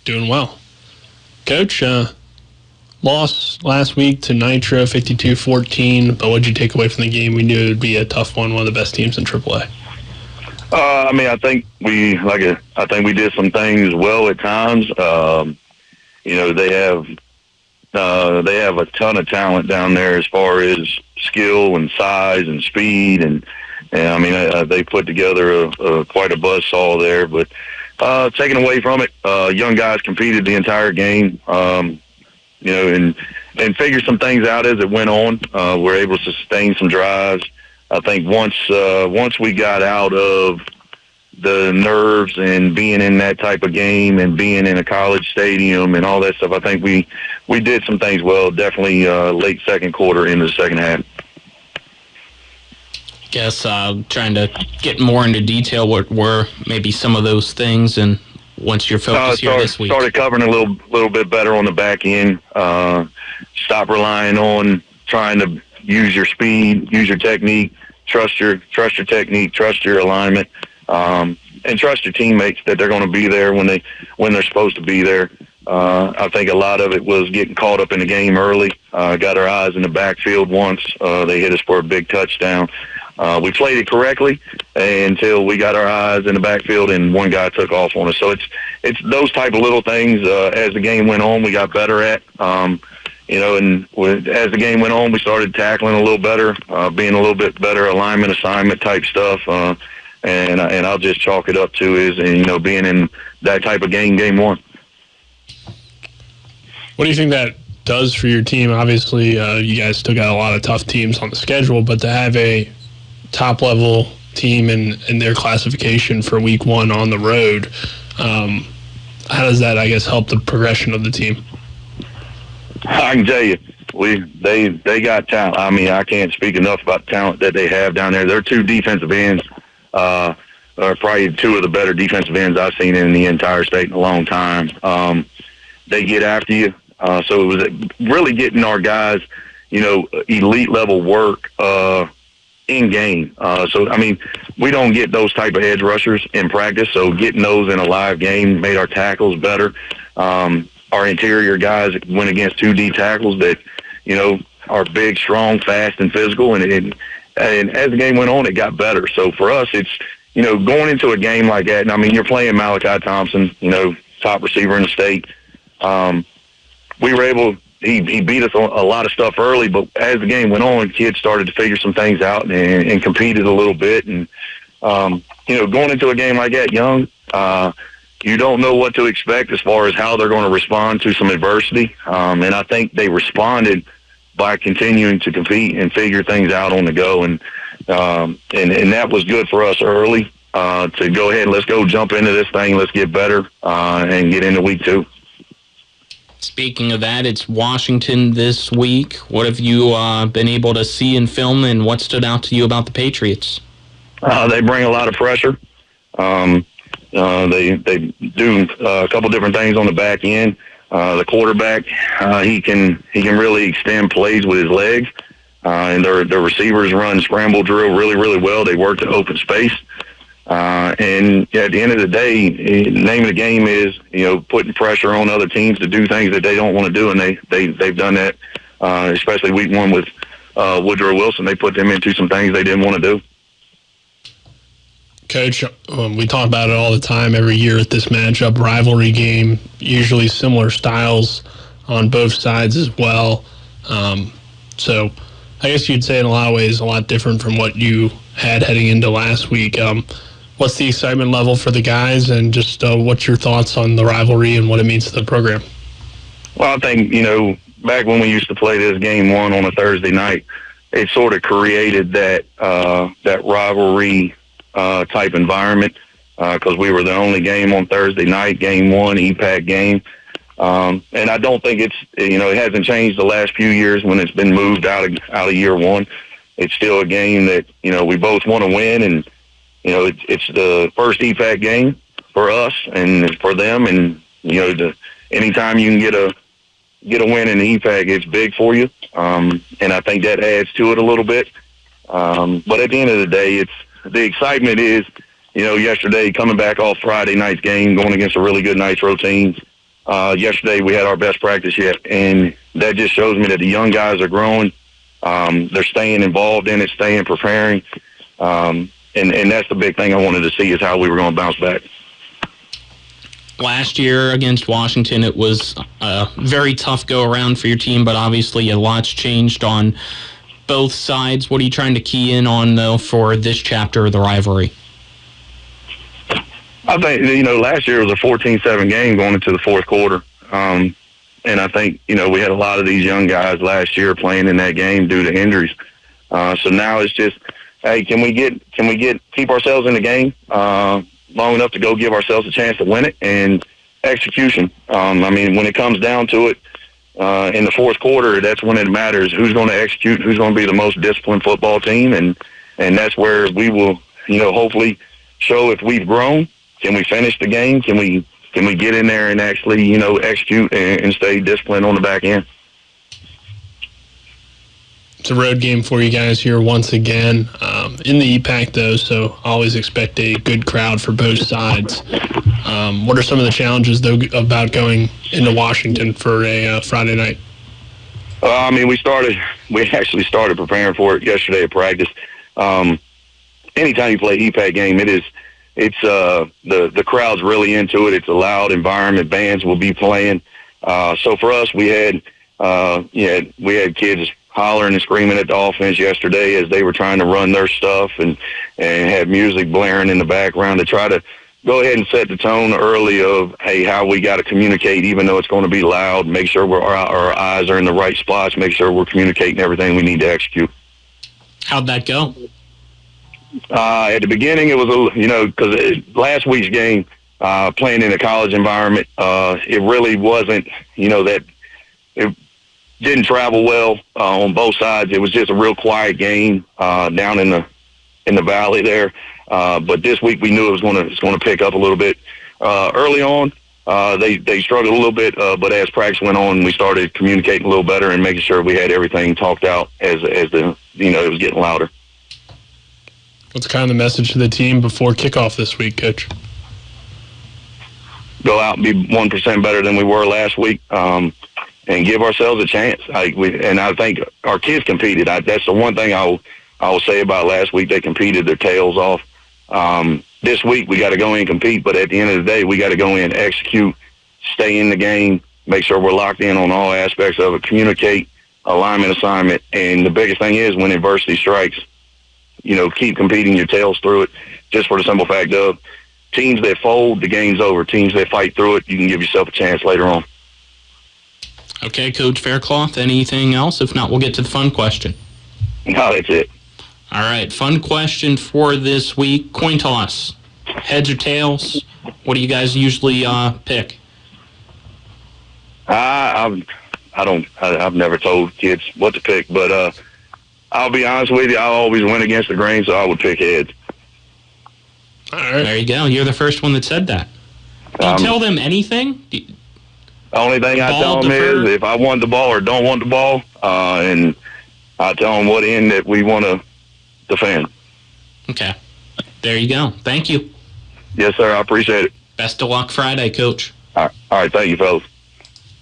Doing well. Coach, lost last week to Nitro 52-14, but what did you take away from the game? We knew it would be a tough one of the best teams in AAA. I think we did some things well at times. They have a ton of talent down there as far as skill and size and speed, and they put together quite a buzzsaw there. But taken away from it, young guys competed the entire game, and figured some things out as it went on. We're able to sustain some drives. I think once we got out of the nerves and being in that type of game and being in a college stadium and all that stuff, I think we did some things well, definitely late second quarter into the second half. Guess trying to get more into detail, what were maybe some of those things, and what's your focus here this week? Started covering a little bit better on the back end. Stop relying on trying to use your speed, use your technique, trust your technique, trust your alignment, and trust your teammates that they're going to be there when they're supposed to be there. I think a lot of it was getting caught up in the game early. Got our eyes in the backfield once. They hit us for a big touchdown. We played it correctly until we got our eyes in the backfield and one guy took off on us. So it's those type of little things as the game went on we got better at. And as the game went on, we started tackling a little better, being a little bit better alignment, assignment type stuff. And I'll just chalk it up to is, being in that type of game one. What do you think that does for your team? Obviously, you guys still got a lot of tough teams on the schedule, but to have a top-level team in their classification for week one on the road, how does that, I guess, help the progression of the team? I can tell you, they got talent. I mean, I can't speak enough about the talent that they have down there. They're two defensive ends, are probably two of the better defensive ends I've seen in the entire state in a long time. They get after you. So it was really getting our guys, elite level work in game. We don't get those type of edge rushers in practice. So getting those in a live game made our tackles better. Our interior guys went against 2D tackles that, are big, strong, fast, and physical. And as the game went on, it got better. So for us, it's, going into a game like that. And you're playing Malachi Thompson, top receiver in the state. We were able, he beat us on a lot of stuff early, but as the game went on, kids started to figure some things out and competed a little bit. And, going into a game like that young, you don't know what to expect as far as how they're going to respond to some adversity. And I think they responded by continuing to compete and figure things out on the go. And that was good for us early to go ahead and let's go jump into this thing. Let's get better and get into week two. Speaking of that, it's Washington this week. What have you been able to see in film, and what stood out to you about the Patriots? They bring a lot of pressure. They do a couple different things on the back end. The quarterback, he can really extend plays with his legs. And their receivers run scramble drill really, really well. They work the open space. And at the end of the day, the name of the game is, putting pressure on other teams to do things that they don't want to do. And they've done that, especially week one with Woodrow Wilson. They put them into some things they didn't want to do. Coach, we talk about it all the time every year at this matchup, rivalry game, usually similar styles on both sides as well. So I guess you'd say in a lot of ways a lot different from what you had heading into last week. What's the excitement level for the guys, and just what's your thoughts on the rivalry and what it means to the program? Well, I think, back when we used to play this game one on a Thursday night, it sort of created that rivalry type environment because we were the only game on Thursday night, game one, EPAC game. And I don't think it hasn't changed the last few years when it's been moved out of year one. It's still a game that, we both want to win, and, it's the first EPAC game for us and for them. And, anytime you can get a win in the EPAC, it's big for you. And I think that adds to it a little bit. But at the end of the day, the excitement is, yesterday coming back off Friday night's game, going against a really good Nitro team, yesterday we had our best practice yet, and that just shows me that the young guys are growing. They're staying involved in it, staying preparing, and that's the big thing I wanted to see is how we were going to bounce back. Last year against Washington, it was a very tough go-around for your team, but obviously a lot's changed on both sides. What are you trying to key in on, though, for this chapter of the rivalry? I think, last year was a 14-7 game going into the fourth quarter. And I think, we had a lot of these young guys last year playing in that game due to injuries. So now it's just, hey, can we keep ourselves in the game long enough to go give ourselves a chance to win it, and execution. When it comes down to it, in the fourth quarter, that's when it matters who's going to execute, who's going to be the most disciplined football team, and that's where we will, hopefully show if we've grown. Can we finish the game? Can we get in there and actually, execute and stay disciplined on the back end? It's a road game for you guys here once again in the EPAC, though, so always expect a good crowd for both sides. What are some of the challenges, though, about going into Washington for a Friday night? We actually started preparing for it yesterday at practice. Anytime you play EPAC game, it's the crowd's really into it. It's a loud environment. Bands will be playing. So for us, we had kids hollering and screaming at the offense yesterday as they were trying to run their stuff and have music blaring in the background to try to go ahead and set the tone early of, hey, how we got to communicate, even though it's going to be loud, make sure our eyes are in the right spots, make sure we're communicating everything we need to execute. How'd that go? At the beginning, it was because last week's game, playing in a college environment, it really wasn't, that it didn't travel well on both sides. It was just a real quiet game down in the valley there. But this week we knew it was going to pick up a little bit. Early on, they struggled a little bit, but as practice went on, we started communicating a little better and making sure we had everything talked out as it was getting louder. What's kind of the message to the team before kickoff this week, Coach? Go out and be 1% better than we were last week, and give ourselves a chance. And I think our kids competed. That's the one thing I will say about last week. They competed their tails off. This week we got to go in and compete, but at the end of the day, we got to go in, execute, stay in the game, make sure we're locked in on all aspects of it, communicate, alignment, assignment, and the biggest thing is when adversity strikes, keep competing your tails through it, just for the simple fact of teams that fold, the game's over. Teams that fight through it, you can give yourself a chance later on. Okay, Coach Faircloth, anything else? If not, we'll get to the fun question. No, that's it. All right, fun question for this week. Coin toss. Heads or tails? What do you guys usually pick? I've never told kids what to pick, but I'll be honest with you, I always went against the grain, so I would pick heads. All right. There you go. You're the first one that said that. Do you tell them anything? The only thing I tell them is if I want the ball or don't want the ball, and I tell them what end that we want to defend. Okay. There you go. Thank you. Yes, sir. I appreciate it. Best of luck Friday, Coach. All right. Thank you, fellas.